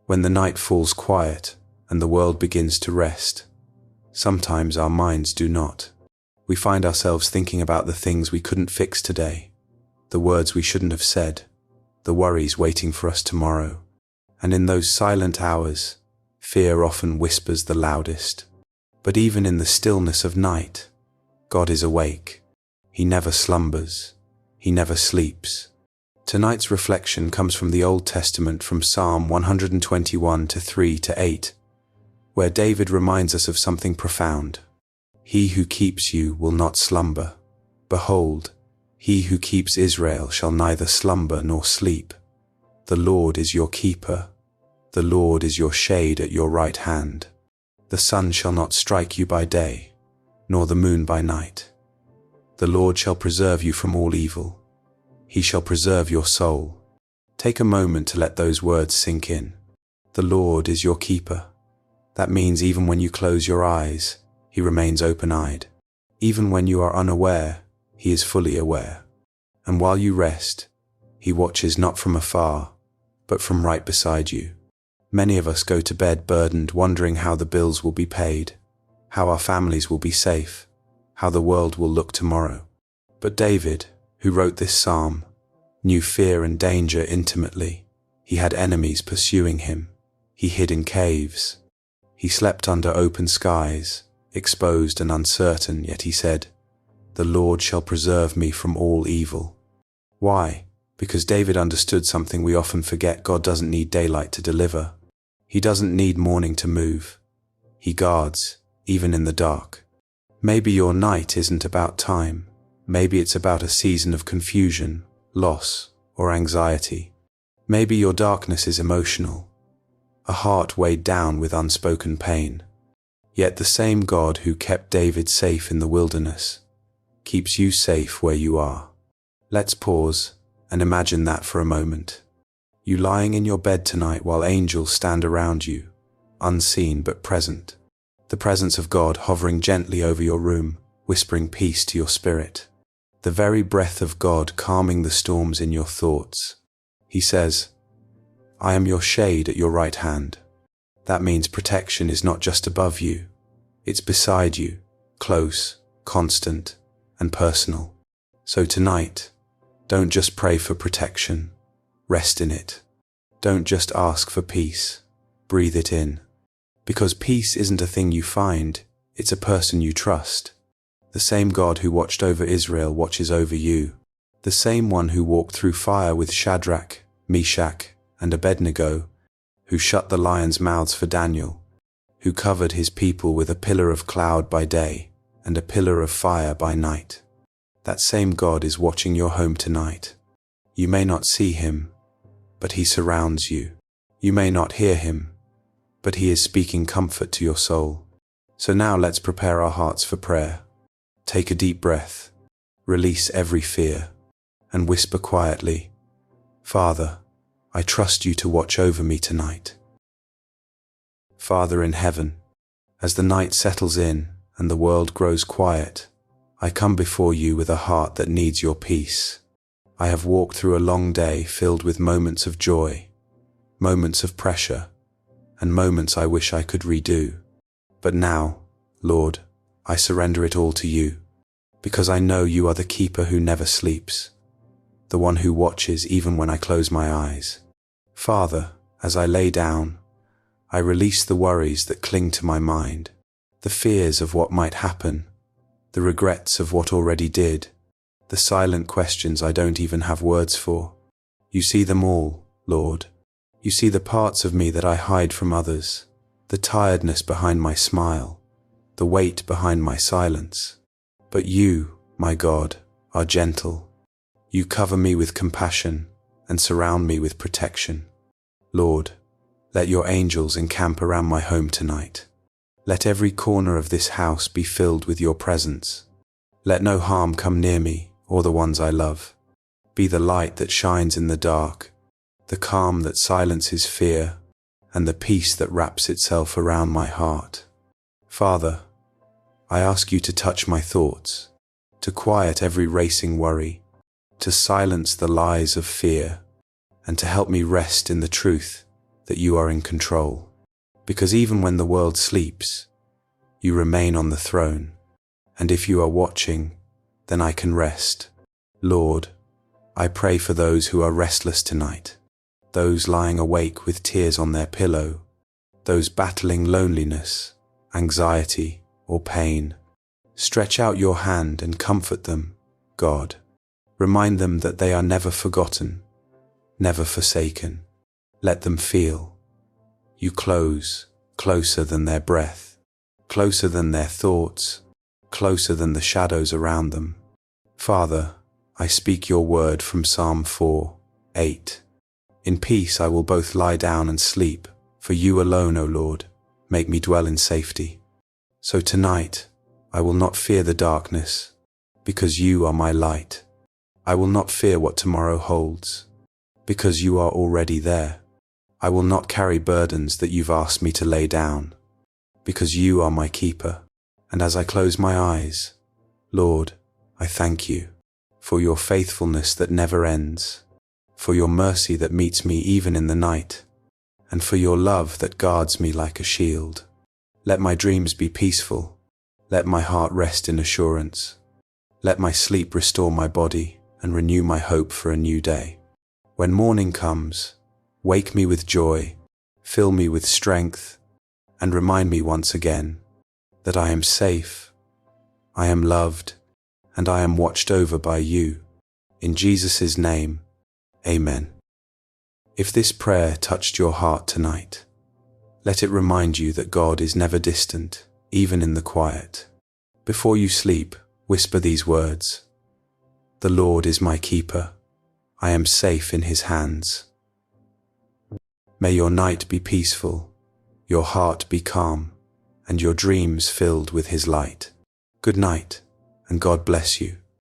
When the night falls quiet and the world begins to rest, sometimes our minds do not. We find ourselves thinking about the things we couldn't fix today, the words we shouldn't have said, the worries waiting for us tomorrow. And in those silent hours, fear often whispers the loudest. But even in the stillness of night, God is awake. He never slumbers. He never sleeps. Tonight's reflection comes from the Old Testament, from Psalm 121 to 3-8, where David reminds us of something profound. He who keeps you will not slumber. Behold, he who keeps Israel shall neither slumber nor sleep. The Lord is your keeper. The Lord is your shade at your right hand. The sun shall not strike you by day, nor the moon by night. The Lord shall preserve you from all evil. He shall preserve your soul. Take a moment to let those words sink in. The Lord is your keeper. That means even when you close your eyes, He remains open-eyed. Even when you are unaware, He is fully aware. And while you rest, He watches not from afar, but from right beside you. Many of us go to bed burdened, wondering how the bills will be paid, how our families will be safe, how the world will look tomorrow. But David, who wrote this psalm, knew fear and danger intimately. He had enemies pursuing him. He hid in caves. He slept under open skies, exposed and uncertain, yet he said, "The Lord shall preserve me from all evil." Why? Because David understood something we often forget. God doesn't need daylight to deliver. He doesn't need morning to move. He guards, even in the dark. Maybe your night isn't about time. Maybe it's about a season of confusion, loss, or anxiety. Maybe your darkness is emotional, a heart weighed down with unspoken pain. Yet the same God who kept David safe in the wilderness keeps you safe where you are. Let's pause and imagine that for a moment. You lying in your bed tonight while angels stand around you, unseen but present. The presence of God hovering gently over your room, whispering peace to your spirit. The very breath of God calming the storms in your thoughts. He says, "I am your shade at your right hand." That means protection is not just above you, it's beside you, close, constant, and personal. So tonight, don't just pray for protection, rest in it. Don't just ask for peace, breathe it in. Because peace isn't a thing you find, it's a person you trust. The same God who watched over Israel watches over you. The same one who walked through fire with Shadrach, Meshach, and Abednego, who shut the lions' mouths for Daniel, who covered his people with a pillar of cloud by day and a pillar of fire by night. That same God is watching your home tonight. You may not see Him, but He surrounds you. You may not hear Him, but He is speaking comfort to your soul. So now let's prepare our hearts for prayer. Take a deep breath, release every fear, and whisper quietly, "Father, I trust you to watch over me tonight." Father in heaven, as the night settles in and the world grows quiet, I come before you with a heart that needs your peace. I have walked through a long day filled with moments of joy, moments of pressure, and moments I wish I could redo. But now, Lord, I surrender it all to you, because I know you are the keeper who never sleeps, the one who watches even when I close my eyes. Father, as I lay down, I release the worries that cling to my mind, the fears of what might happen, the regrets of what already did, the silent questions I don't even have words for. You see them all, Lord. You see the parts of me that I hide from others, the tiredness behind my smile, the weight behind my silence. But you, my God, are gentle. You cover me with compassion and surround me with protection. Lord, let your angels encamp around my home tonight. Let every corner of this house be filled with your presence. Let no harm come near me or the ones I love. Be the light that shines in the dark, the calm that silences fear, and the peace that wraps itself around my heart. Father, I ask you to touch my thoughts, to quiet every racing worry, to silence the lies of fear, and to help me rest in the truth that you are in control. Because even when the world sleeps, you remain on the throne. And if you are watching, then I can rest. Lord, I pray for those who are restless tonight, those lying awake with tears on their pillow, those battling loneliness, anxiety, or pain. Stretch out your hand and comfort them, God. Remind them that they are never forgotten, never forsaken. Let them feel you close, closer than their breath, closer than their thoughts, closer than the shadows around them. Father, I speak your word from Psalm 4:8. In peace I will both lie down and sleep, for you alone, O Lord, make me dwell in safety. So tonight I will not fear the darkness, because you are my light. I will not fear what tomorrow holds, because you are already there. I will not carry burdens that you've asked me to lay down, because you are my keeper. And as I close my eyes, Lord, I thank you for your faithfulness that never ends, for your mercy that meets me even in the night, and for your love that guards me like a shield. Let my dreams be peaceful. Let my heart rest in assurance. Let my sleep restore my body and renew my hope for a new day. When morning comes, wake me with joy, fill me with strength, and remind me once again that I am safe, I am loved, and I am watched over by you. In Jesus' name, amen. If this prayer touched your heart tonight, let it remind you that God is never distant, even in the quiet. Before you sleep, whisper these words: The Lord is my keeper. I am safe in his hands. May your night be peaceful, your heart be calm, and your dreams filled with his light. Good night, and God bless you.